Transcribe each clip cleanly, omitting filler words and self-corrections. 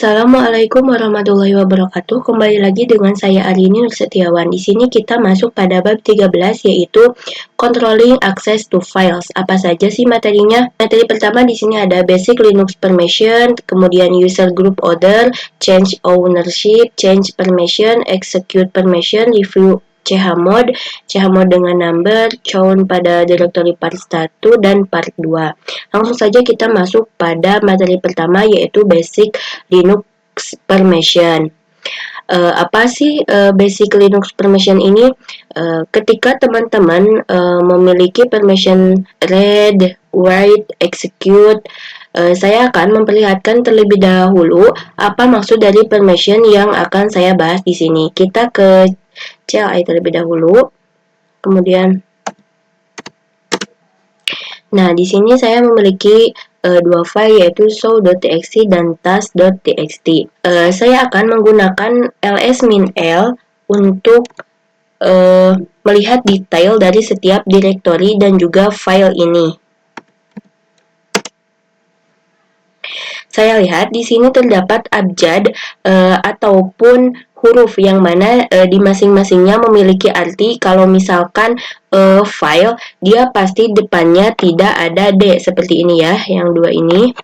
Assalamualaikum warahmatullahi wabarakatuh. Kembali lagi dengan saya Arini Nur Setiawan. Di sini kita masuk pada bab 13 yaitu Controlling Access to Files. Apa saja sih materinya? Materi pertama di sini ada Basic Linux Permission, kemudian User Group Order, Change Ownership, Change Permission, Execute Permission, Review chmod dengan number, chown pada directory part 1 dan part 2. Langsung saja kita masuk pada materi pertama yaitu Basic Linux Permission. Apa sih Basic Linux Permission ini? Ketika teman-teman memiliki permission read, write, execute, saya akan memperlihatkan terlebih dahulu apa maksud dari permission yang akan saya bahas di sini. Kita ke CLI terlebih dahulu, kemudian di sini saya memiliki dua file yaitu show.txt dan task.txt. Saya akan menggunakan ls-l untuk melihat detail dari setiap directory dan juga file ini. Saya lihat di sini terdapat abjad ataupun huruf yang mana di masing-masingnya memiliki arti. Kalau misalkan file, dia pasti depannya tidak ada D seperti ini ya, yang dua ini.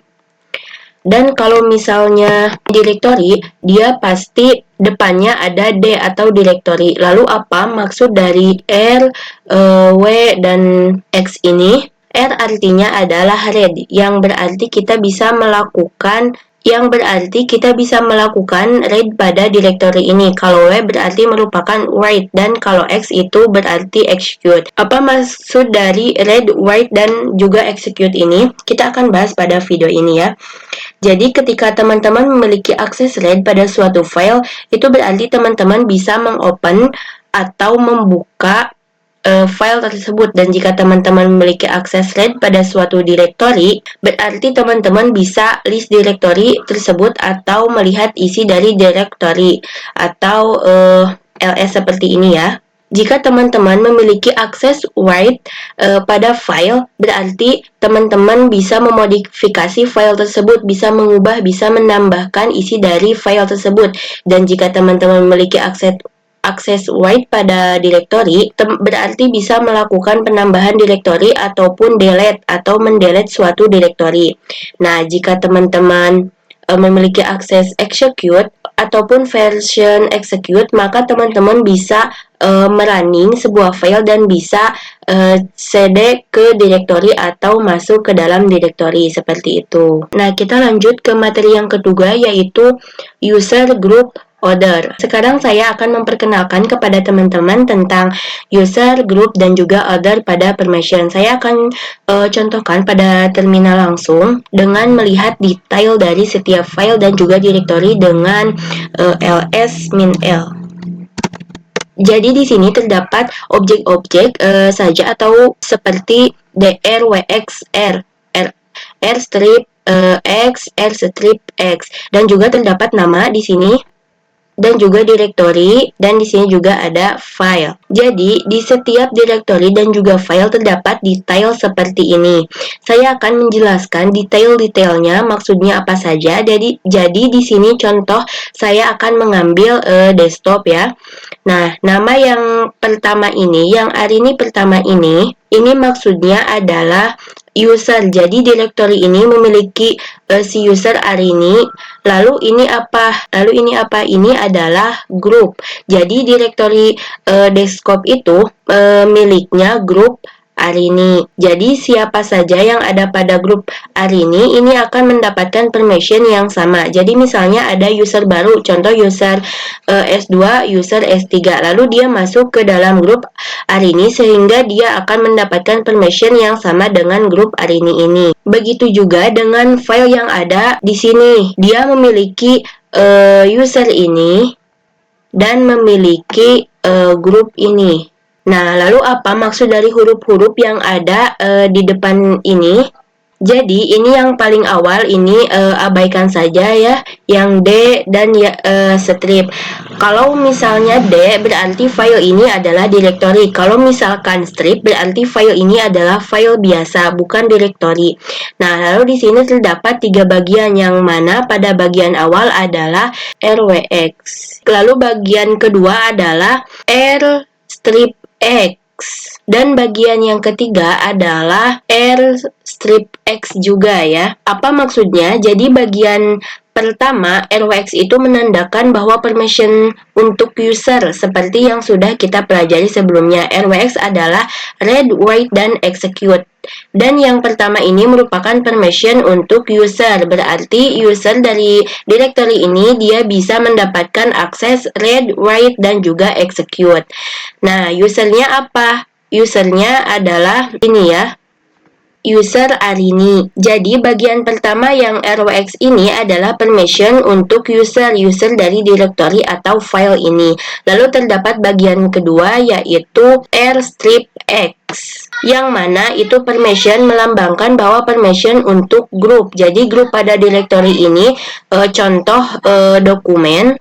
Dan kalau misalnya directory, dia pasti depannya ada D atau directory. Lalu apa maksud dari R, W, dan X ini? R artinya adalah read, yang berarti kita bisa melakukan read pada directory ini. Kalau W berarti merupakan write, dan kalau X itu berarti execute. Apa maksud dari read, write, dan juga execute ini? Kita akan bahas pada video ini ya. Jadi ketika teman-teman memiliki akses read pada suatu file, itu berarti teman-teman bisa mengopen atau membuka file tersebut. Dan jika teman-teman memiliki akses read pada suatu directory, berarti teman-teman bisa list directory tersebut atau melihat isi dari directory atau ls seperti ini ya. Jika teman-teman memiliki akses write pada file, berarti teman-teman bisa memodifikasi file tersebut, bisa mengubah, bisa menambahkan isi dari file tersebut. Dan jika teman-teman memiliki akses write pada directory, berarti bisa melakukan penambahan directory ataupun delete atau mendelete suatu directory. Nah, jika teman-teman memiliki akses execute ataupun version execute, maka teman-teman bisa merunning sebuah file dan bisa cd ke directory atau masuk ke dalam directory seperti itu. Nah, kita lanjut ke materi yang kedua yaitu user group order. Sekarang saya akan memperkenalkan kepada teman-teman tentang user, group, dan juga order pada permission. Saya akan contohkan pada terminal langsung dengan melihat detail dari setiap file dan juga directory dengan ls-l. Jadi di sini terdapat objek-objek saja atau seperti dr, wx, r strip x, r strip x, dan juga terdapat nama di sini, dan juga directory, dan di sini juga ada file. Jadi di setiap directory dan juga file terdapat detail seperti ini. Saya akan menjelaskan detail-detailnya maksudnya apa saja. Jadi di sini contoh saya akan mengambil desktop ya. Nah, nama yang pertama ini, yang Arini pertama ini maksudnya adalah user. Jadi directory ini memiliki si user Arini. Lalu ini apa? Ini adalah group. Jadi directory desktop itu miliknya grup Arini. Jadi siapa saja yang ada pada grup Arini ini akan mendapatkan permission yang sama. Jadi misalnya ada user baru, contoh user S2, user S3. Lalu dia masuk ke dalam grup Arini sehingga dia akan mendapatkan permission yang sama dengan grup Arini ini. Begitu juga dengan file yang ada di sini. Dia memiliki user ini dan memiliki grup ini. Nah, lalu apa maksud dari huruf-huruf yang ada di depan ini? Jadi ini yang paling awal ini abaikan saja ya, yang D dan ya, strip. Kalau misalnya D berarti file ini adalah directory. Kalau misalkan strip berarti file ini adalah file biasa, bukan directory. Nah, lalu di sini terdapat 3 bagian yang mana pada bagian awal adalah RWX. Lalu bagian kedua adalah R strip X. Dan bagian yang ketiga adalah R strip X juga ya. Apa maksudnya? Jadi bagian pertama, RWX itu menandakan bahwa permission untuk user seperti yang sudah kita pelajari sebelumnya. RWX adalah read, write, dan execute. Dan yang pertama ini merupakan permission untuk user. Berarti user dari directory ini dia bisa mendapatkan akses read, write, dan juga execute. Nah, usernya apa? Usernya adalah ini ya, user Arini. Jadi bagian pertama yang RWX ini adalah permission untuk user dari directory atau file ini. Lalu terdapat bagian kedua yaitu R strip X, yang mana itu permission melambangkan bahwa permission untuk grup. Jadi grup pada directory ini contoh dokumen.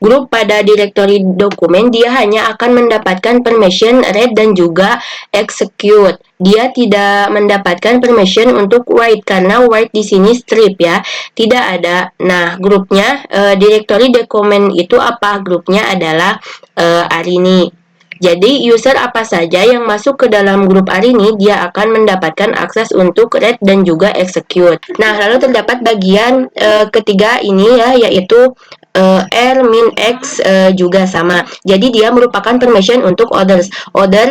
Grup pada directory dokumen dia hanya akan mendapatkan permission read dan juga execute. Dia tidak mendapatkan permission untuk write karena write di sini strip ya, tidak ada. Nah, grupnya directory dokumen itu apa? Grupnya adalah Arini. Jadi user apa saja yang masuk ke dalam grup Arini dia akan mendapatkan akses untuk read dan juga execute. Nah, lalu terdapat bagian ketiga ini ya, yaitu R min X juga sama. Jadi dia merupakan permission untuk others.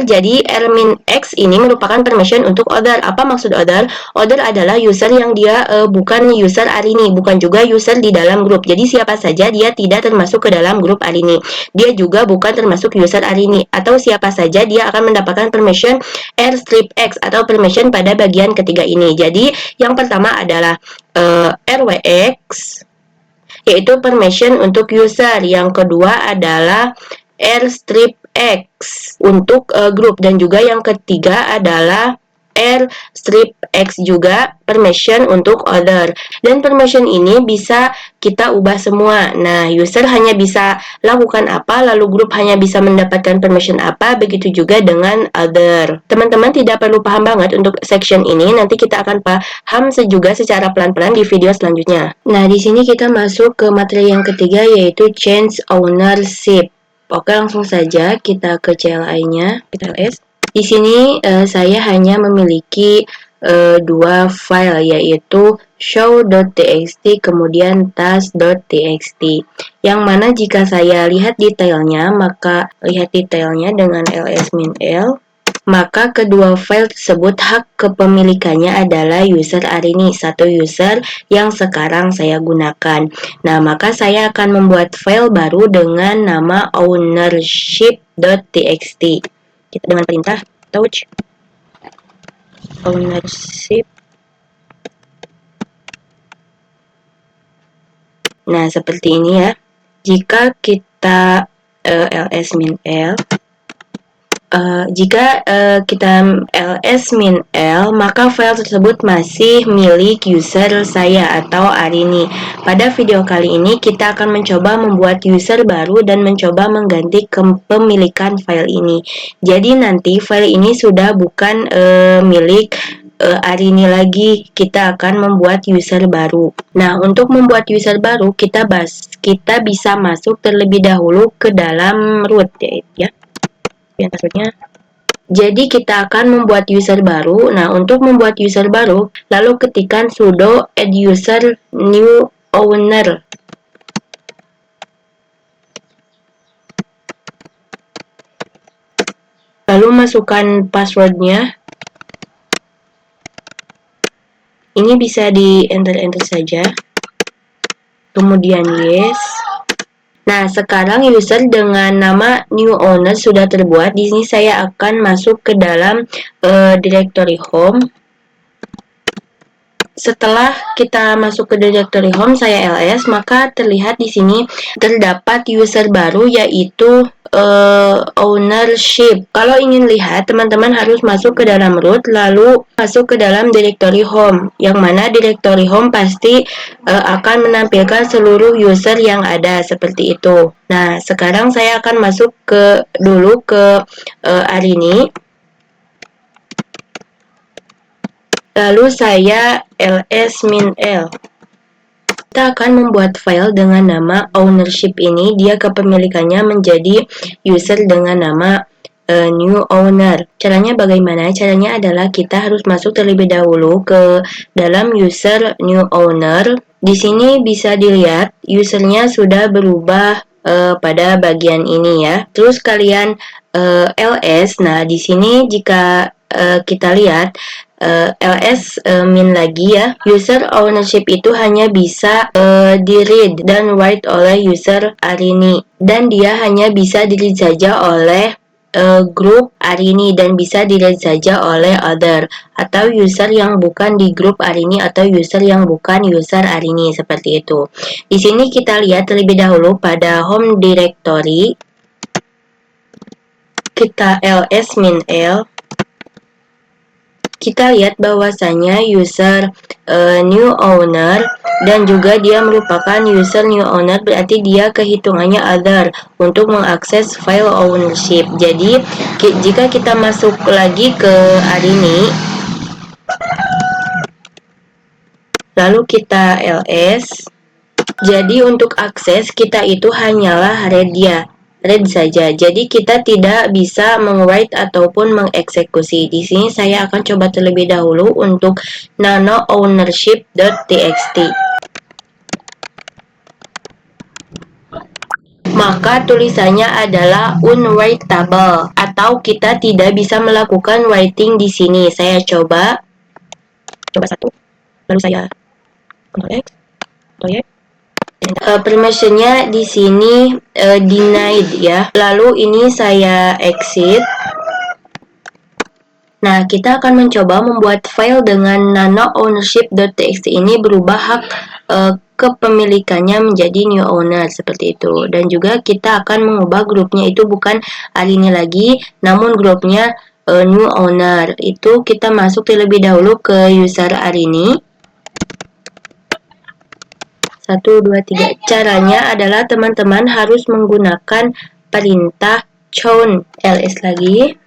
Jadi R min X ini merupakan permission untuk other. Apa maksud other? Other adalah user yang dia bukan user Arini, bukan juga user di dalam grup. Jadi siapa saja dia tidak termasuk ke dalam grup Arini. Dia juga bukan termasuk user Arini, atau siapa saja dia akan mendapatkan permission R strip X atau permission pada bagian ketiga ini. Jadi yang pertama adalah RWX, yaitu permission untuk user. Yang kedua adalah R strip X untuk grup, dan juga yang ketiga adalah R strip X juga permission untuk other. Dan permission ini bisa kita ubah semua. Nah, user hanya bisa lakukan apa, lalu grup hanya bisa mendapatkan permission apa, begitu juga dengan other. Teman-teman tidak perlu paham banget untuk section ini, nanti kita akan paham juga secara pelan-pelan di video selanjutnya. Nah, di sini kita masuk ke materi yang ketiga, yaitu change ownership. Oke, langsung saja kita ke CLI-nya, kita LS. Di sini saya hanya memiliki dua file, yaitu show.txt kemudian task.txt, yang mana jika saya lihat detailnya, maka lihat detailnya dengan ls-l, maka kedua file tersebut hak kepemilikannya adalah user Arini, satu user yang sekarang saya gunakan. Nah, maka saya akan membuat file baru dengan nama ownership.txt. Kita dengan perintah touch ownership. Nah, seperti ini ya. Jika kita ls-l, jika kita ls-l, maka file tersebut masih milik user saya atau Arini. Pada video kali ini kita akan mencoba membuat user baru dan mencoba mengganti kepemilikan file ini. Jadi nanti file ini sudah bukan milik Arini lagi, kita akan membuat user baru. Nah, untuk membuat user baru kita bisa masuk terlebih dahulu ke dalam root ya. Passwordnya. Jadi kita akan membuat user baru. Nah, untuk membuat user baru, lalu ketikkan sudo add user new owner. Lalu masukkan passwordnya. Ini bisa di enter saja. Kemudian yes. Nah, sekarang user dengan nama new owner sudah terbuat. Di sini saya akan masuk ke dalam directory home. setelah kita masuk ke directory home, saya ls, maka terlihat di sini terdapat user baru yaitu ownership. Kalau ingin lihat, teman-teman harus masuk ke dalam root, lalu masuk ke dalam directory home, yang mana directory home pasti akan menampilkan seluruh user yang ada seperti itu. Nah, sekarang saya akan masuk dulu ke Arini. Lalu saya ls-l. Kita akan membuat file dengan nama ownership ini. Dia kepemilikannya menjadi user dengan nama new owner. Caranya bagaimana? Caranya adalah kita harus masuk terlebih dahulu ke dalam user new owner. Di sini bisa dilihat usernya sudah berubah pada bagian ini ya. Terus kalian ls. Nah, di sini jika kita lihat ls min lagi ya, user ownership itu hanya bisa di read dan write oleh user Arini, dan dia hanya bisa di read saja oleh grup Arini dan bisa di read saja oleh other atau user yang bukan di grup Arini atau user yang bukan user Arini, seperti itu. Di sini kita lihat terlebih dahulu pada home directory, kita ls min l. Kita lihat bahwasanya user new owner dan juga dia merupakan user new owner, berarti dia kehitungannya other untuk mengakses file ownership. Jadi jika kita masuk lagi ke Arini, lalu kita ls, jadi untuk akses kita itu hanyalah read saja. Jadi kita tidak bisa meng-write ataupun mengeksekusi. Di sini saya akan coba terlebih dahulu untuk nano ownership.txt. Maka tulisannya adalah unwritable atau kita tidak bisa melakukan writing di sini. Saya coba satu, lalu saya Ctrl X, Ctrl Y. Permissionnya di sini denied ya. Lalu ini saya exit. Nah, kita akan mencoba membuat file dengan nano ownership.txt ini, berubah hak kepemilikannya menjadi new owner seperti itu. Dan juga kita akan mengubah grupnya itu bukan Arini lagi, namun grupnya new owner. Itu kita masuk terlebih dahulu ke user Arini. 1, 2, 3. Caranya adalah teman-teman harus menggunakan perintah chown, ls lagi,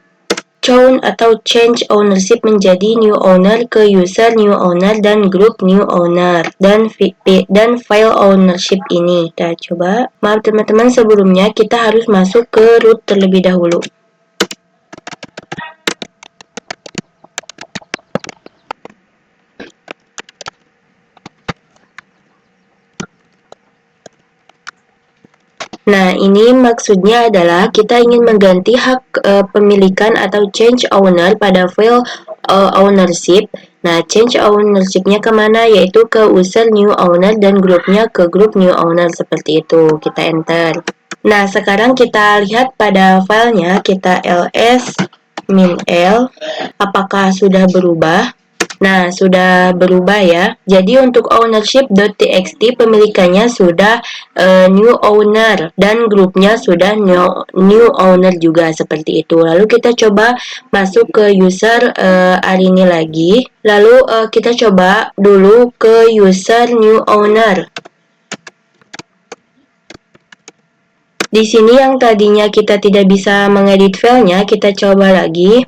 chown atau change ownership menjadi new owner ke user new owner dan group new owner dan file ownership ini. Kita coba. Maaf teman-teman, sebelumnya kita harus masuk ke root terlebih dahulu. Nah, ini maksudnya adalah kita ingin mengganti hak pemilikan atau change owner pada file ownership. Nah, change ownership-nya kemana? Yaitu ke user new owner dan grupnya ke group new owner, seperti itu. Kita enter. Nah, sekarang kita lihat pada filenya, kita ls min l, apakah sudah berubah? Nah, sudah berubah ya. Jadi untuk ownership.txt pemilikannya sudah new owner dan grupnya sudah new owner juga, seperti itu. Lalu kita coba masuk ke user Arini lagi. Lalu kita coba dulu ke user new owner. Di sini yang tadinya kita tidak bisa mengedit filenya, kita coba lagi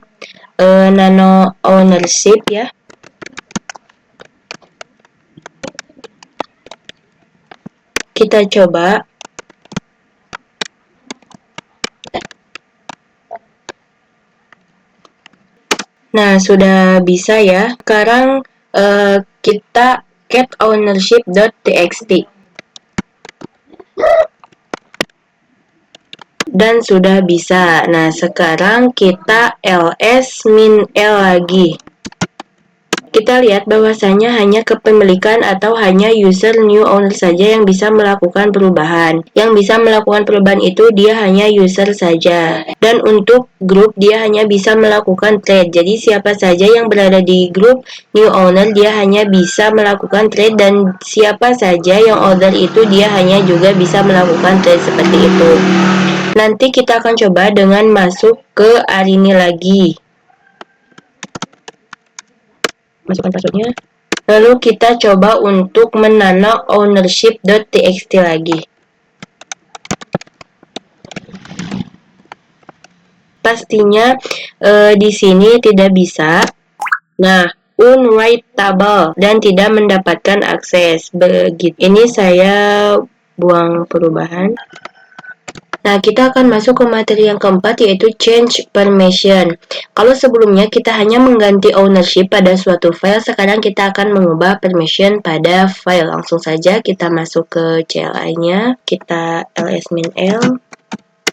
nano ownership ya. Kita coba. Nah, sudah bisa ya. Sekarang kita get ownership.txt. Dan sudah bisa. Nah, sekarang kita ls min l lagi. Kita lihat bahwasanya hanya kepemilikan atau hanya user new owner saja yang bisa melakukan perubahan. Yang bisa melakukan perubahan itu dia hanya user saja. Dan untuk grup dia hanya bisa melakukan trade. Jadi siapa saja yang berada di grup new owner dia hanya bisa melakukan trade, dan siapa saja yang order itu dia hanya juga bisa melakukan trade seperti itu. Nanti kita akan coba dengan masuk ke Arini lagi. Masukkan passwordnya. Lalu kita coba untuk menanam ownership.txt lagi. Pastinya di sini tidak bisa. Nah, unwritable dan tidak mendapatkan akses. Begitu. Ini saya buang perubahan. Nah, kita akan masuk ke materi yang keempat, yaitu change permission. Kalau sebelumnya kita hanya mengganti ownership pada suatu file, sekarang kita akan mengubah permission pada file. Langsung saja kita masuk ke CLI-nya, kita ls-l.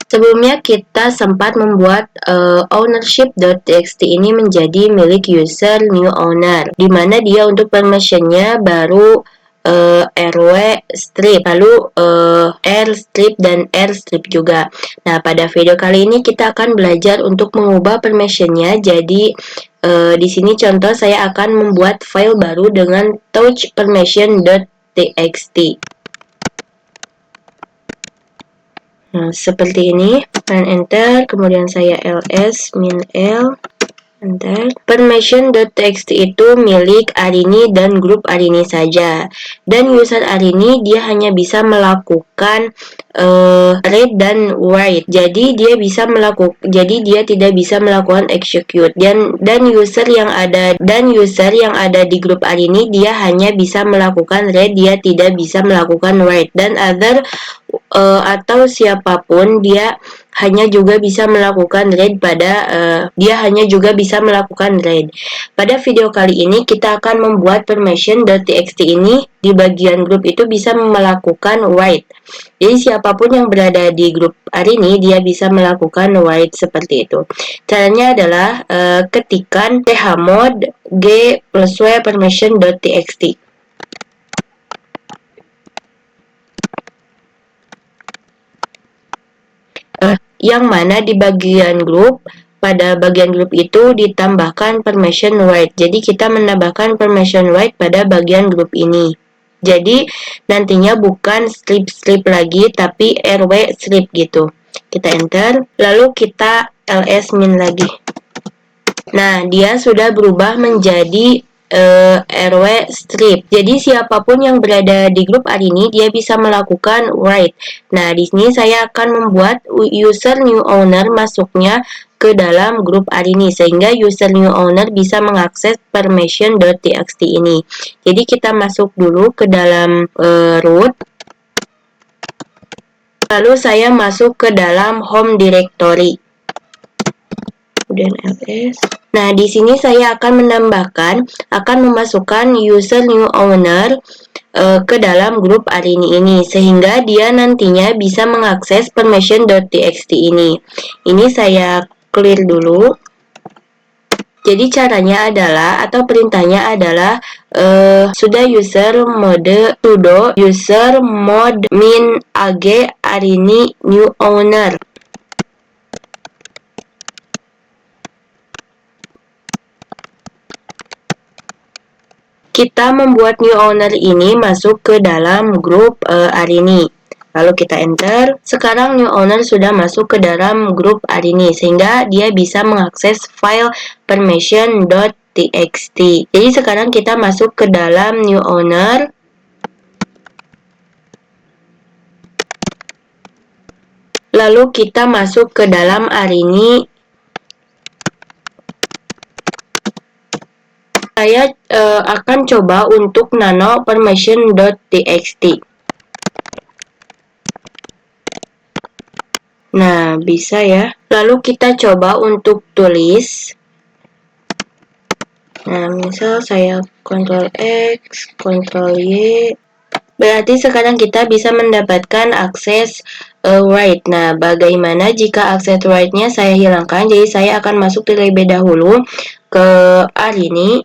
Sebelumnya kita sempat membuat ownership.txt ini menjadi milik user new owner, di mana dia untuk permissionnya baru rw strip, lalu r strip dan r strip juga. Nah, pada video kali ini kita akan belajar untuk mengubah permissionnya. Jadi di sini contoh saya akan membuat file baru dengan touch permission.txt. Nah, seperti ini. Dan enter, kemudian saya ls-l, enter. Permission.txt itu milik Arini dan grup Arini saja. Dan user Arini dia hanya bisa melakukan read dan write. Jadi dia tidak bisa melakukan execute. Dan user yang ada di grup Arini dia hanya bisa melakukan read, dia tidak bisa melakukan write. Dan other atau siapapun dia hanya juga bisa melakukan read pada video kali ini kita akan membuat permission.txt ini di bagian grup itu bisa melakukan write. Jadi siapapun yang berada di grup Arini dia bisa melakukan write seperti itu. Caranya adalah ketikkan chmod g + w permission.txt. Yang mana di bagian grup, pada bagian grup itu ditambahkan permission write. Jadi kita menambahkan permission write pada bagian grup ini. Jadi nantinya bukan strip lagi tapi rw strip gitu. Kita enter, lalu kita ls-min lagi. Nah, dia sudah berubah menjadi rw strip. Jadi siapapun yang berada di grup Arini dia bisa melakukan write. Nah, di sini saya akan membuat user new owner masuknya ke dalam grup Arini sehingga user new owner bisa mengakses permission.txt ini. Jadi kita masuk dulu ke dalam root. Lalu saya masuk ke dalam home directory. Kemudian ls. Nah, di sini saya akan memasukkan user new owner ke dalam grup Arini ini sehingga dia nantinya bisa mengakses permission.txt ini. Ini saya clear dulu. Jadi caranya adalah atau perintahnya adalah sudo user mod min ag Arini new owner. Kita membuat new owner ini masuk ke dalam grup Arini. Lalu kita enter. Sekarang new owner sudah masuk ke dalam grup Arini sehingga dia bisa mengakses file permission.txt. Jadi sekarang kita masuk ke dalam new owner. Lalu kita masuk ke dalam Arini. Saya akan coba untuk nano permission.txt. Nah, bisa ya. Lalu kita coba untuk tulis. Nah, misal saya Ctrl X, Ctrl Y. Berarti sekarang kita bisa mendapatkan akses write. Nah, bagaimana jika akses write-nya saya hilangkan? Jadi saya akan masuk terlebih dahulu ke Arini.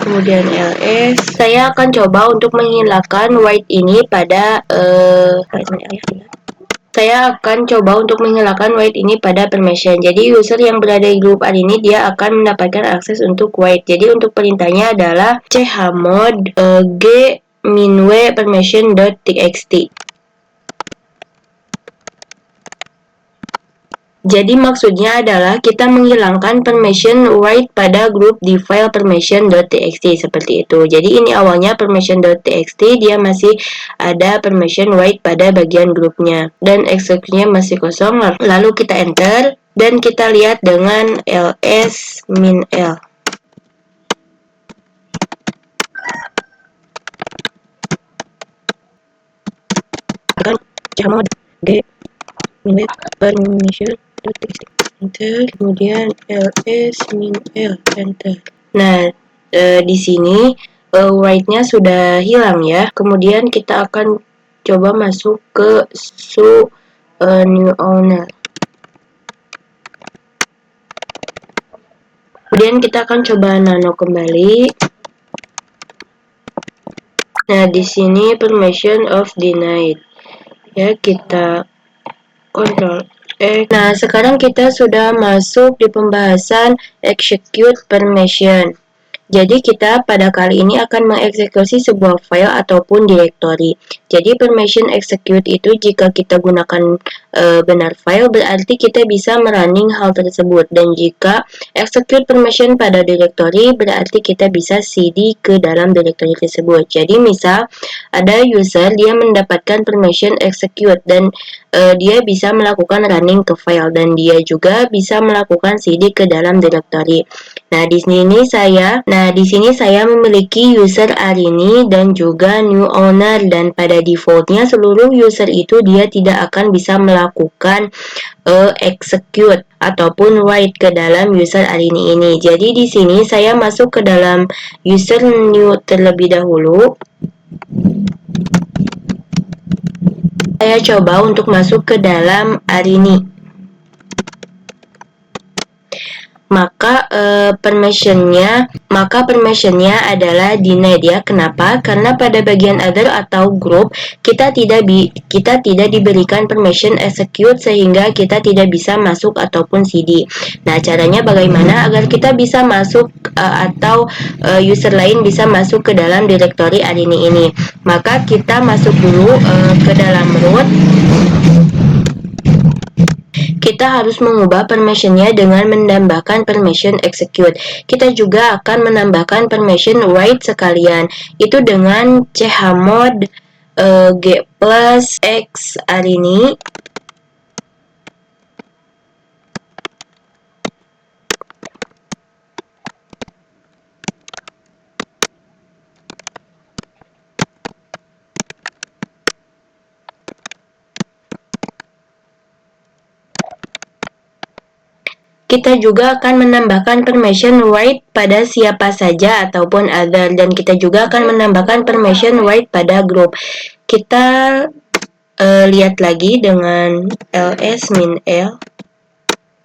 kemudian ls. Saya akan coba untuk menghilangkan white ini pada saya akan coba untuk menghilangkan white ini pada permission. Jadi user yang berada di grup ad ini dia akan mendapatkan akses untuk white. Jadi untuk perintahnya adalah chmod g-w permission.txt. Jadi maksudnya adalah kita menghilangkan permission write pada grup di file permission.txt seperti itu. Jadi ini awalnya permission.txt, dia masih ada permission write pada bagian grupnya dan eksekusinya masih kosong. Lalu kita enter dan kita lihat dengan ls min l. Akan chmod g min permission enter, kemudian ls min l enter. Nah, di sini white-nya sudah hilang ya. Kemudian kita akan coba masuk ke new owner. Kemudian kita akan coba nano kembali. Nah, di sini permission of denied. Ya, kita kontrol. Nah, sekarang kita sudah masuk di pembahasan execute permission. Jadi kita pada kali ini akan mengeksekusi sebuah file ataupun directory. Jadi permission execute itu jika kita gunakan benar file berarti kita bisa merunning hal tersebut, dan jika execute permission pada directory berarti kita bisa cd ke dalam directory tersebut. Jadi misal ada user dia mendapatkan permission execute dan dia bisa melakukan running ke file dan dia juga bisa melakukan cd ke dalam directory. Nah, di sini saya memiliki user Arini dan juga new owner, dan pada defaultnya seluruh user itu dia tidak akan bisa melakukan execute ataupun write ke dalam user Arini ini. Jadi di sini saya masuk ke dalam user new terlebih dahulu. Saya coba untuk masuk ke dalam Arini. Maka permissionnya adalah denied ya. Kenapa? Karena pada bagian other atau group kita tidak diberikan permission execute sehingga kita tidak bisa masuk ataupun cd. Nah, caranya bagaimana agar kita bisa masuk atau user lain bisa masuk ke dalam directory Arini ini? Maka kita masuk dulu ke dalam root. Kita harus mengubah permissionnya dengan menambahkan permission execute. Kita juga akan menambahkan permission write sekalian, itu dengan chmod g plus x arini. Kita juga akan menambahkan permission write pada siapa saja ataupun other, dan kita juga akan menambahkan permission write pada group. Kita lihat lagi dengan ls min l.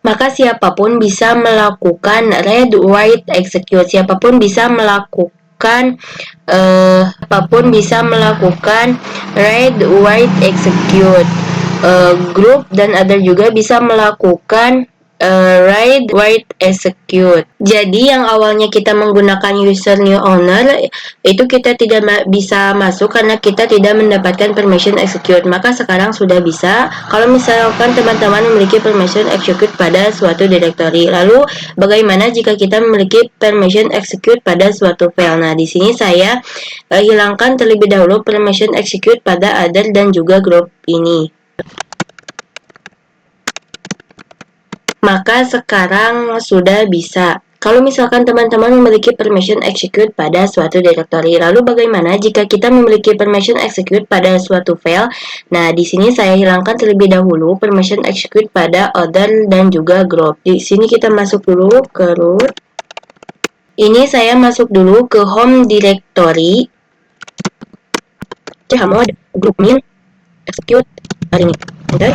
Maka siapapun bisa melakukan read, write, execute. Siapapun bisa melakukan read, write, execute. Group dan other juga bisa melakukan read, write, execute. Jadi yang awalnya kita menggunakan user new owner itu kita tidak bisa masuk karena kita tidak mendapatkan permission execute. Maka sekarang sudah bisa. Kalau misalkan teman-teman memiliki permission execute pada suatu directory, lalu bagaimana jika kita memiliki permission execute pada suatu file? Nah, di sini saya hilangkan terlebih dahulu permission execute pada other dan juga group ini. Maka sekarang sudah bisa. Kalau misalkan teman-teman memiliki permission execute pada suatu directory, lalu bagaimana jika kita memiliki permission execute pada suatu file? Nah, di sini saya hilangkan terlebih dahulu permission execute pada other dan juga group. Di sini kita masuk dulu ke root. Ini saya masuk dulu ke home directory. Chmod group min execute hari ini. Enter.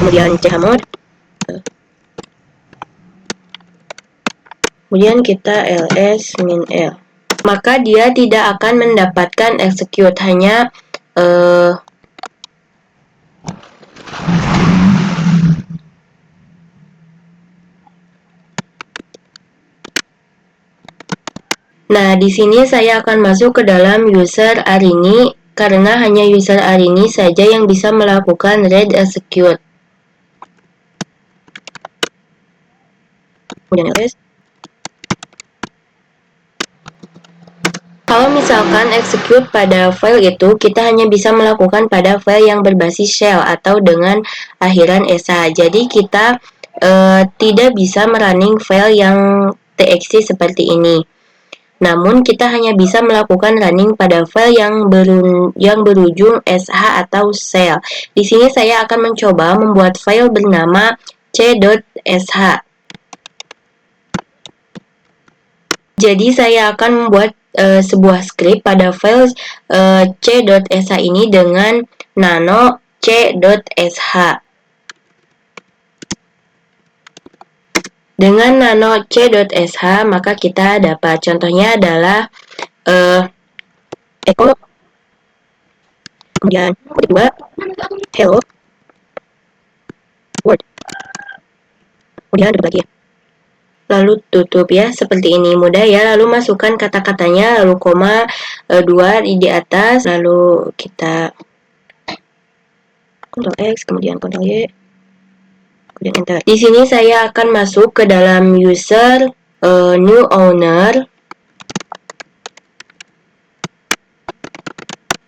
Kemudian chmod kemudian kita ls min l, maka dia tidak akan mendapatkan execute, hanya nah, di sini saya akan masuk ke dalam user Arini karena hanya user Arini saja yang bisa melakukan read execute. Kemudian ls. Kalau misalkan execute pada file itu, kita hanya bisa melakukan pada file yang berbasis shell atau dengan akhiran esa. Jadi kita tidak bisa merunning file yang txt seperti ini. Namun kita hanya bisa melakukan running pada file yang berujung sh atau shell. Di sini saya akan mencoba membuat file bernama c.sh. Jadi saya akan membuat sebuah script pada file c.sh ini dengan nano c.sh. Dengan nano c.sh maka kita dapat contohnya adalah echo, kemudian kedua hello world, kemudian tutup lagi ya. Lalu tutup ya, seperti ini, mudah ya. Lalu masukkan kata-katanya, lalu koma 2 di atas, lalu kita Ctrl X, kemudian Ctrl Y, kemudian enter. Di sini saya akan masuk ke dalam user new owner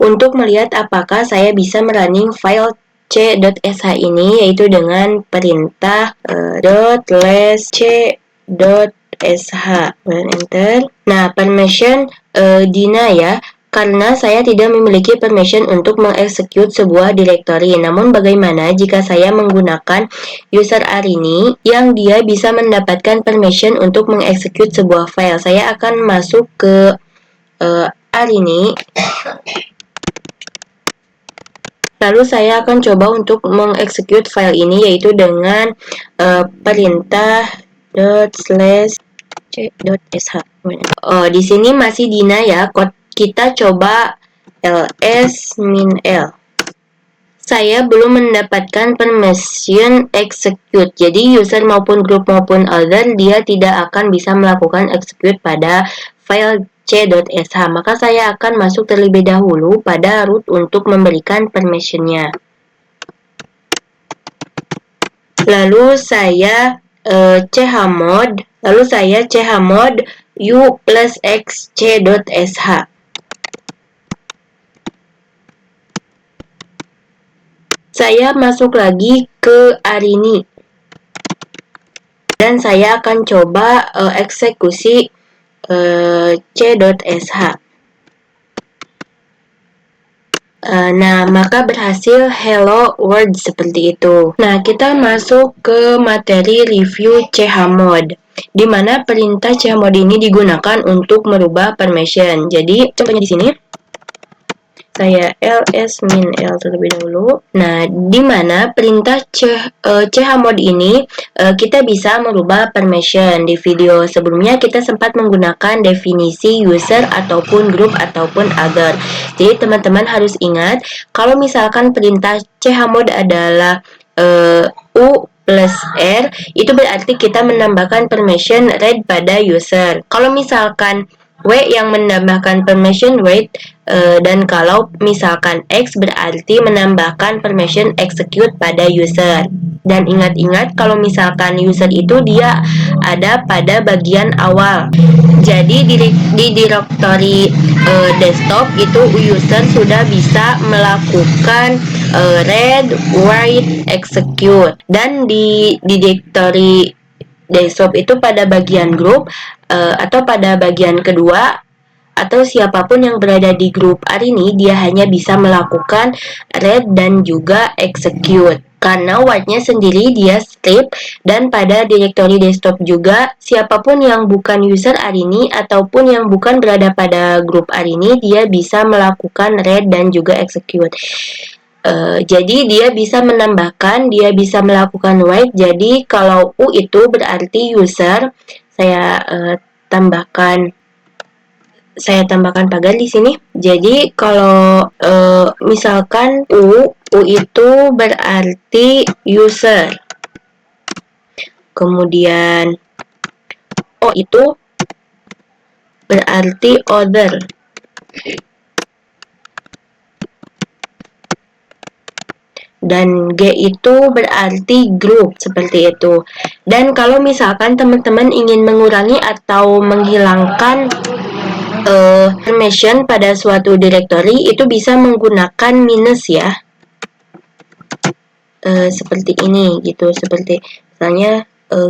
untuk melihat apakah saya bisa merunning file c.sh ini, yaitu dengan perintah .c.sh, kemudian enter. Nah, permission deny ya, karena saya tidak memiliki permission untuk mengeksekut sebuah directory. Namun bagaimana jika saya menggunakan user Arini yang dia bisa mendapatkan permission untuk mengeksekut sebuah file? Saya akan masuk ke Arini. Lalu saya akan coba untuk mengeksekut file ini, yaitu dengan perintah ./c.sh. Di sini masih deny ya. Kita coba ls min l. Saya belum mendapatkan permission execute. Jadi user maupun group maupun other dia tidak akan bisa melakukan execute pada file c.sh. Maka saya akan masuk terlebih dahulu pada root untuk memberikan permissionnya. Lalu saya chmod, lalu saya chmod u plus x c.sh. Saya masuk lagi ke Arini dan saya akan coba eksekusi c.sh. Nah, maka berhasil hello world seperti itu. Nah, kita masuk ke materi review chmod, di mana perintah chmod ini digunakan untuk merubah permission. Jadi, contohnya di sini saya ls min l terlebih dahulu. Nah, di mana perintah chmod ini kita bisa merubah permission. Di video sebelumnya kita sempat menggunakan definisi user ataupun group ataupun other. Jadi teman-teman harus ingat kalau misalkan perintah chmod adalah u plus r, itu berarti kita menambahkan permission read pada user. Kalau misalkan W yang menambahkan permission wait, dan kalau misalkan X berarti menambahkan permission execute pada user. Dan ingat-ingat kalau misalkan user itu dia ada pada bagian awal. Jadi di directory desktop itu user sudah bisa melakukan read, write, execute. Dan di directory desktop itu pada bagian grup atau pada bagian kedua atau siapapun yang berada di grup Arini dia hanya bisa melakukan read dan juga execute karena write-nya sendiri dia strip. Dan pada directory desktop juga siapapun yang bukan user Arini ataupun yang bukan berada pada grup Arini dia bisa melakukan read dan juga execute. Jadi dia bisa menambahkan, dia bisa melakukan write. Jadi kalau U itu berarti user, saya tambahkan pagar di sini. Jadi kalau misalkan U itu berarti user. Kemudian O itu berarti other. Dan G itu berarti group, seperti itu. Dan kalau misalkan teman-teman ingin mengurangi atau menghilangkan permission pada suatu directory, itu bisa menggunakan minus ya. Seperti ini gitu, seperti misalnya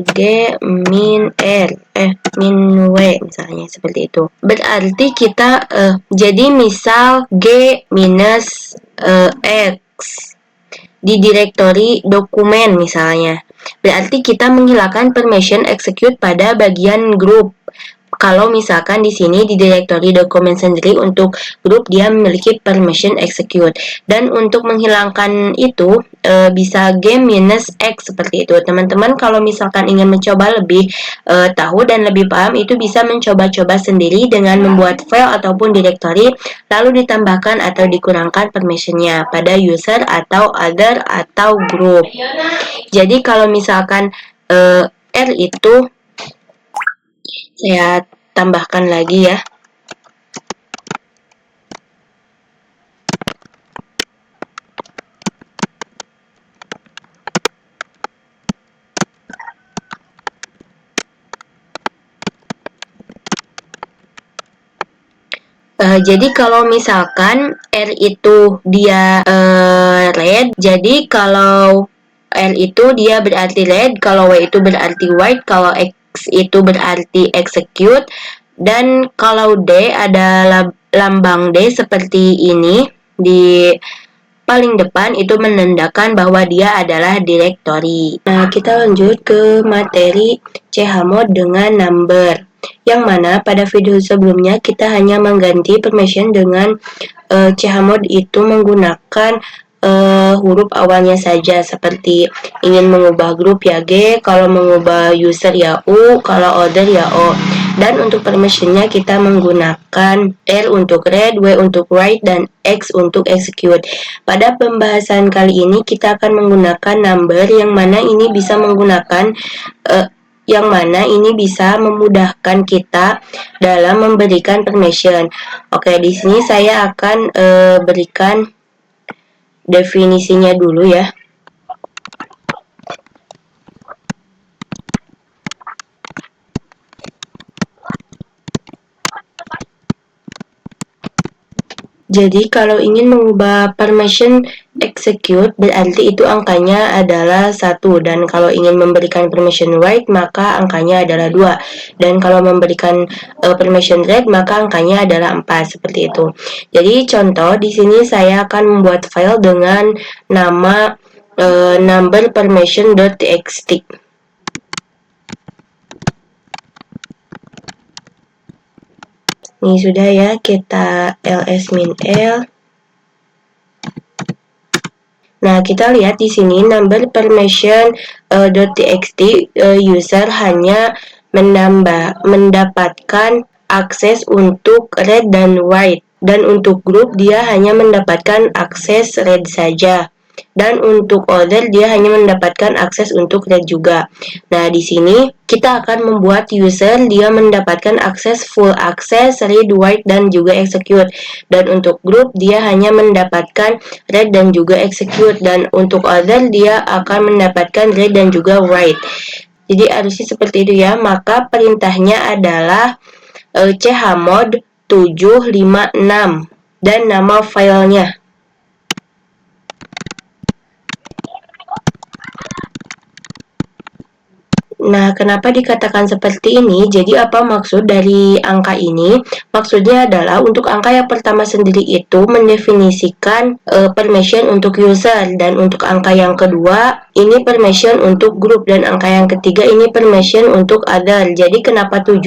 G min R min W misalnya, seperti itu. Berarti kita jadi misal G minus X di directory dokumen misalnya, berarti kita menghilangkan permission execute pada bagian grup. Kalau misalkan di sini di directory dokumen sendiri untuk grup dia memiliki permission execute, dan untuk menghilangkan itu bisa G minus X, seperti itu. Teman-teman kalau misalkan ingin mencoba lebih tahu dan lebih paham, itu bisa mencoba-coba sendiri dengan membuat file ataupun directory lalu ditambahkan atau dikurangkan permissionnya pada user atau other atau group. Jadi kalau misalkan R itu saya tambahkan lagi ya. Jadi kalau misalkan R itu dia read, jadi kalau R itu dia berarti read, kalau W itu berarti write, kalau X itu berarti execute, dan kalau D ada lambang D seperti ini di paling depan, itu menandakan bahwa dia adalah directory. Nah, kita lanjut ke materi chmod dengan number, yang mana pada video sebelumnya kita hanya mengganti permission dengan chmod itu menggunakan huruf awalnya saja, seperti ingin mengubah grup ya G, kalau mengubah user ya U, kalau order ya O. Dan untuk permissionnya kita menggunakan R untuk read, W untuk write, dan X untuk execute. Pada pembahasan kali ini kita akan menggunakan number, yang mana ini bisa menggunakan memudahkan kita dalam memberikan permission. Oke, di sini saya akan berikan definisinya dulu ya. Jadi kalau ingin mengubah permission execute, berarti itu angkanya adalah 1, dan kalau ingin memberikan permission write maka angkanya adalah 2, dan kalau memberikan permission read maka angkanya adalah 4, seperti itu. Jadi contoh di sini saya akan membuat file dengan nama number permission.txt. Ini sudah ya, kita ls min l. Nah, kita lihat di sini number permission.txt user hanya mendapatkan akses untuk read dan write, dan untuk group dia hanya mendapatkan akses read saja, dan untuk order dia hanya mendapatkan akses untuk read juga. Nah, di sini kita akan membuat user dia mendapatkan akses full akses, read, write, dan juga execute. Dan untuk group dia hanya mendapatkan read dan juga execute, dan untuk order dia akan mendapatkan read dan juga write. Jadi harusnya seperti itu ya. Maka perintahnya adalah chmod 756 dan nama filenya. Nah, kenapa dikatakan seperti ini? Jadi apa maksud dari angka ini? Maksudnya adalah untuk angka yang pertama sendiri itu mendefinisikan permission untuk user, dan untuk angka yang kedua ini permission untuk grup, dan angka yang ketiga ini permission untuk other. Jadi kenapa 7?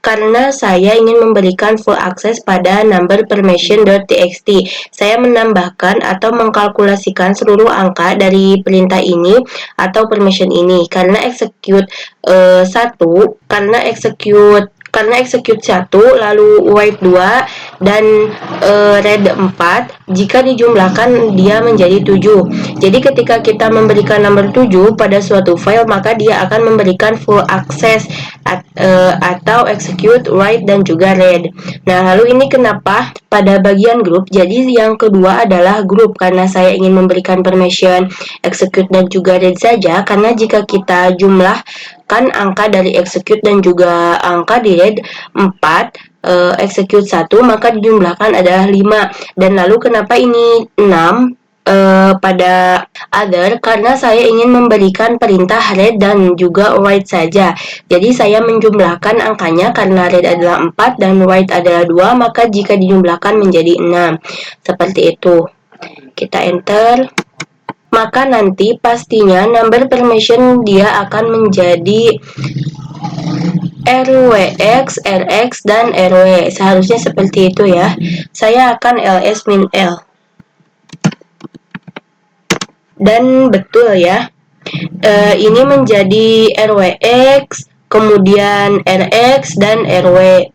karena saya ingin memberikan full access pada number permission.txt. Saya menambahkan atau mengkalkulasikan seluruh angka dari perintah ini atau permission ini. Karena execute 1, lalu write 2, dan read 4, jika dijumlahkan dia menjadi 7. Jadi ketika kita memberikan nomor 7 pada suatu file, maka dia akan memberikan full access atau execute, write, dan juga read. Nah, lalu ini kenapa pada bagian grup? Jadi yang kedua adalah grup, karena saya ingin memberikan permission execute dan juga read saja, karena jika kita jumlahkan angka dari execute dan juga angka di read 4, execute 1, maka dijumlahkan adalah 5. Dan lalu kenapa ini 6 pada other? Karena saya ingin memberikan perintah read dan juga write saja. Jadi saya menjumlahkan angkanya, karena read adalah 4 dan write adalah 2, maka jika dijumlahkan menjadi 6. Seperti itu. Kita enter. Maka nanti pastinya number permission dia akan menjadi RWX, RX, dan RW. Seharusnya seperti itu ya. Saya akan ls min l. Dan betul ya. Ini menjadi RWX, kemudian RX, dan RW.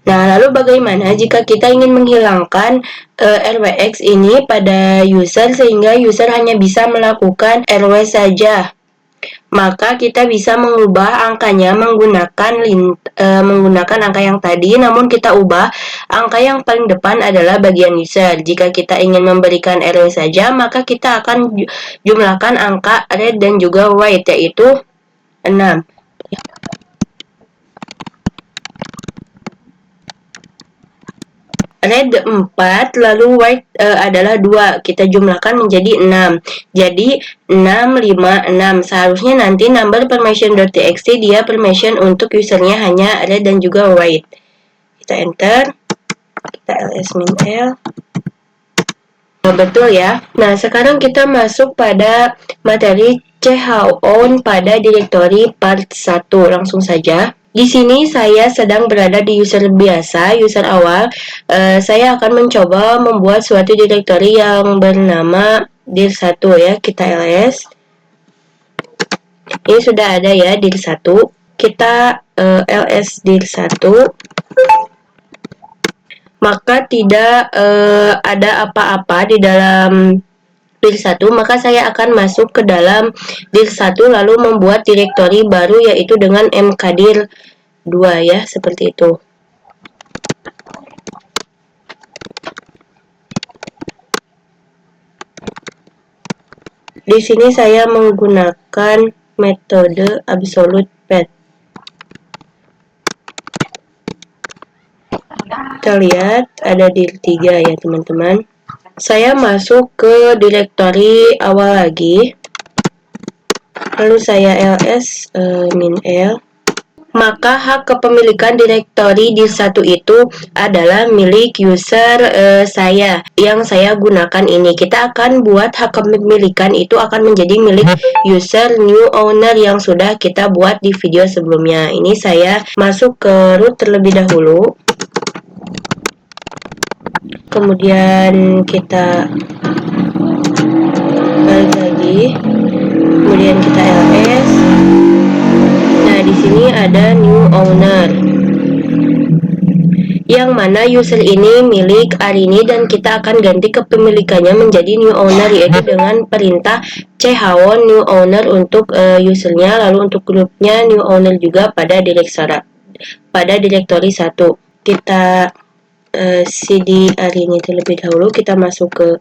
Nah, lalu bagaimana jika kita ingin menghilangkan RWX ini pada user sehingga user hanya bisa melakukan RW saja? Maka kita bisa mengubah angkanya menggunakan angka yang tadi, namun kita ubah angka yang paling depan adalah bagian user. Jika kita ingin memberikan RW saja, maka kita akan jumlahkan angka read dan juga write, yaitu 6. Read 4, lalu write adalah 2. Kita jumlahkan menjadi 6. Jadi 6, 5, 6. Seharusnya nanti number permission.txt dia permission untuk usernya hanya read dan juga write. Kita enter. Kita ls min l. Betul ya. Nah, sekarang kita masuk pada materi chown pada directory part 1. Langsung saja. Di sini saya sedang berada di user biasa, user awal. Saya akan mencoba membuat suatu directory yang bernama dir1 ya. Kita ls. Ini sudah ada ya dir1. Kita ls dir1. Maka tidak ada apa-apa di dalam dir1, maka saya akan masuk ke dalam dir1 lalu membuat directory baru, yaitu dengan mkdir2 ya, seperti itu. Di sini saya menggunakan metode absolute path. Kita lihat ada dir3 ya teman-teman. Saya masuk ke directory awal lagi, lalu saya ls min l. Maka hak kepemilikan directory dir1 itu adalah milik user saya yang saya gunakan ini. Kita akan buat hak kepemilikan itu akan menjadi milik user new owner yang sudah kita buat di video sebelumnya. Ini saya masuk ke root terlebih dahulu. Kemudian kita balik lagi. Kemudian kita ls. Nah, di sini ada new owner, yang mana user ini milik Arini dan kita akan ganti kepemilikannya menjadi new owner, yaitu dengan perintah chown new owner untuk usernya, lalu untuk grupnya new owner juga pada directory 1. Kita cd Arini terlebih dahulu, kita masuk ke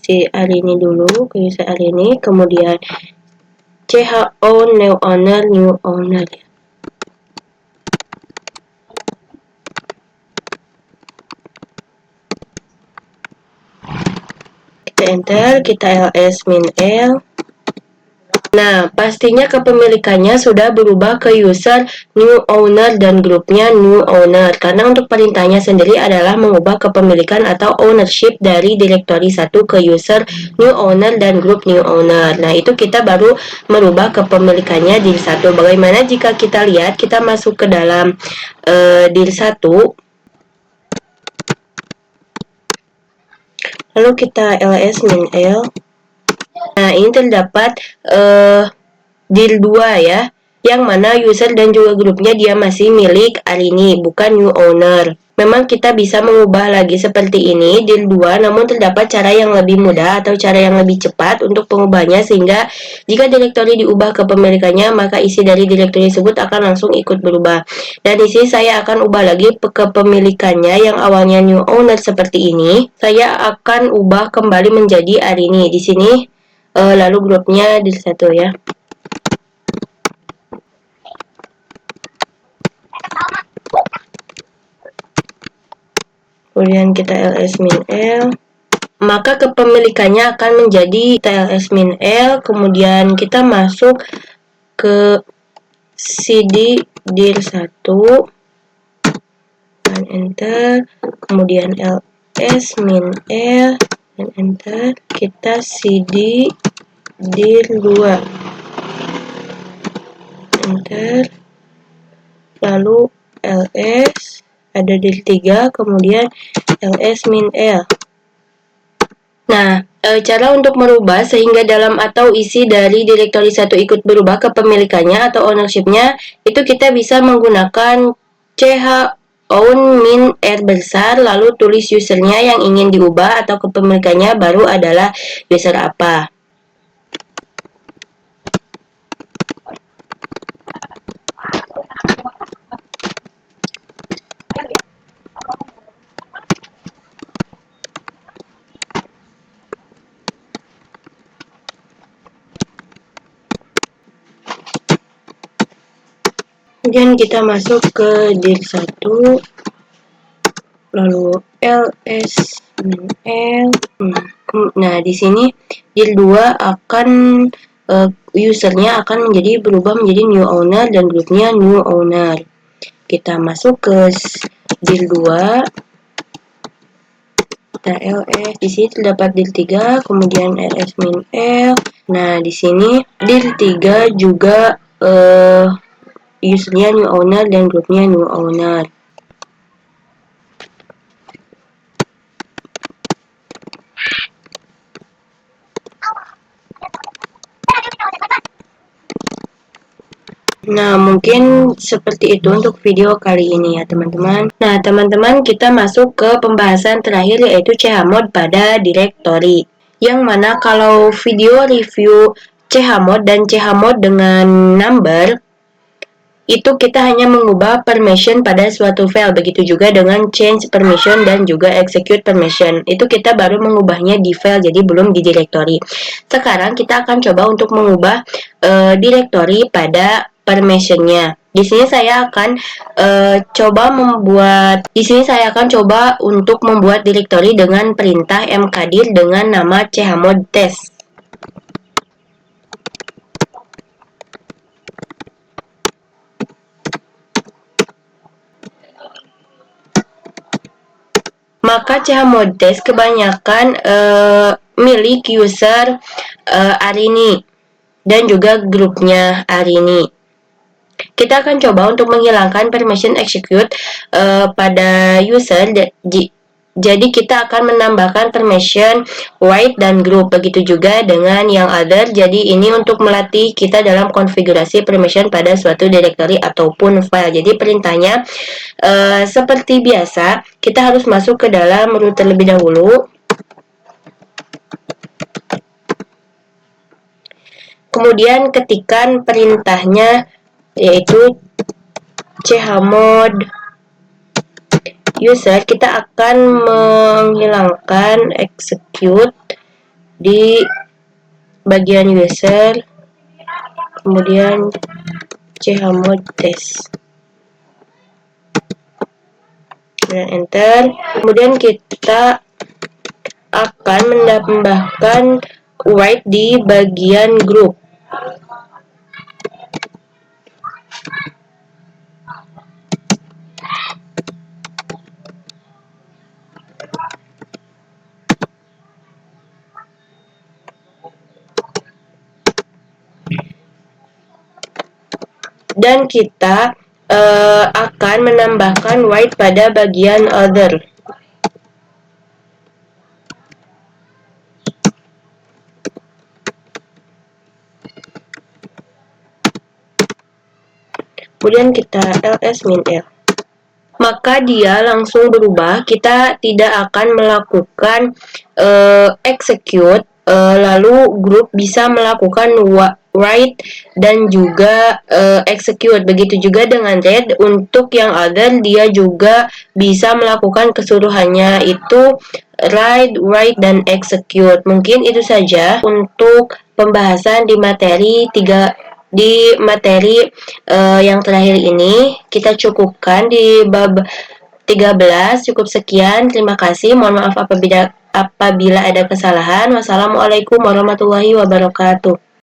si Arini dulu, ke user Arini, kemudian chown new owner. Kita enter, kita ls min l. Nah, pastinya kepemilikannya sudah berubah ke user new owner dan grupnya new owner. Karena untuk perintahnya sendiri adalah mengubah kepemilikan atau ownership dari directory 1 ke user new owner dan grup new owner. Nah, itu kita baru merubah kepemilikannya dir 1. Bagaimana jika kita lihat, kita masuk ke dalam dir 1, lalu kita ls min l. Nah, ini terdapat dir 2 ya, yang mana user dan juga grupnya dia masih milik Arini, bukan new owner. Memang kita bisa mengubah lagi seperti ini, dir 2, namun terdapat cara yang lebih mudah atau cara yang lebih cepat untuk pengubahnya, sehingga jika direktori diubah kepemilikannya, maka isi dari direktori tersebut akan langsung ikut berubah. Dan di sini saya akan ubah lagi kepemilikannya yang awalnya new owner seperti ini, saya akan ubah kembali menjadi Arini. Di sini lalu grupnya dir 1 ya. Kemudian kita ls min l, maka kepemilikannya akan menjadi ls min l. Kemudian kita masuk ke cd dir 1 dan enter, kemudian ls min l dan enter, kita cd dir 2 enter, lalu ls, ada dir 3, kemudian ls min l. Nah, cara untuk merubah sehingga dalam atau isi dari direktori 1 ikut berubah kepemilikannya atau ownership-nya, itu kita bisa menggunakan ch own min r besar, lalu tulis usernya yang ingin diubah atau kepemilikannya baru adalah user apa. Kemudian kita masuk ke dir 1, lalu ls min l. Nah, di sini dir 2 akan usernya akan berubah menjadi new owner dan grupnya new owner. Kita masuk ke dir 2, nah ls, di sini terdapat dir 3, kemudian ls min l. Nah, di sini dir 3 juga usernya new owner dan grupnya new owner. Nah, mungkin seperti itu untuk video kali ini ya teman-teman. Nah, teman-teman, kita masuk ke pembahasan terakhir, yaitu chmod pada directory. Yang mana kalau video review chmod dan chmod dengan number, itu kita hanya mengubah permission pada suatu file. Begitu juga dengan change permission dan juga execute permission. Itu kita baru mengubahnya di file, jadi belum di directory. Sekarang kita akan coba untuk mengubah directory pada permissionnya. Di sini saya akan coba untuk membuat directory dengan perintah mkdir dengan nama chmod test. Maka chmod test kebanyakan milik user Arini dan juga grupnya Arini. Kita akan coba untuk menghilangkan permission execute pada user. Jadi kita akan menambahkan permission write dan group. Begitu juga dengan yang other. Jadi ini untuk melatih kita dalam konfigurasi permission pada suatu directory ataupun file. Jadi perintahnya seperti biasa, kita harus masuk ke dalam root terlebih dahulu. Kemudian ketikkan perintahnya, yaitu chmod user. Kita akan menghilangkan execute di bagian user, kemudian chmod test dan enter. Kemudian kita akan menambahkan write di bagian group. dan kita akan menambahkan write pada bagian other. Kemudian kita ls min l. Maka dia langsung berubah. Kita tidak akan melakukan execute, lalu grup bisa melakukan write dan juga execute. Begitu juga dengan read. Untuk yang other, dia juga bisa melakukan keseluruhannya, itu write, dan execute. Mungkin itu saja untuk pembahasan di materi yang terakhir ini. Kita cukupkan di bab 13. Cukup sekian, terima kasih. Mohon maaf apabila ada kesalahan. Wassalamualaikum warahmatullahi wabarakatuh.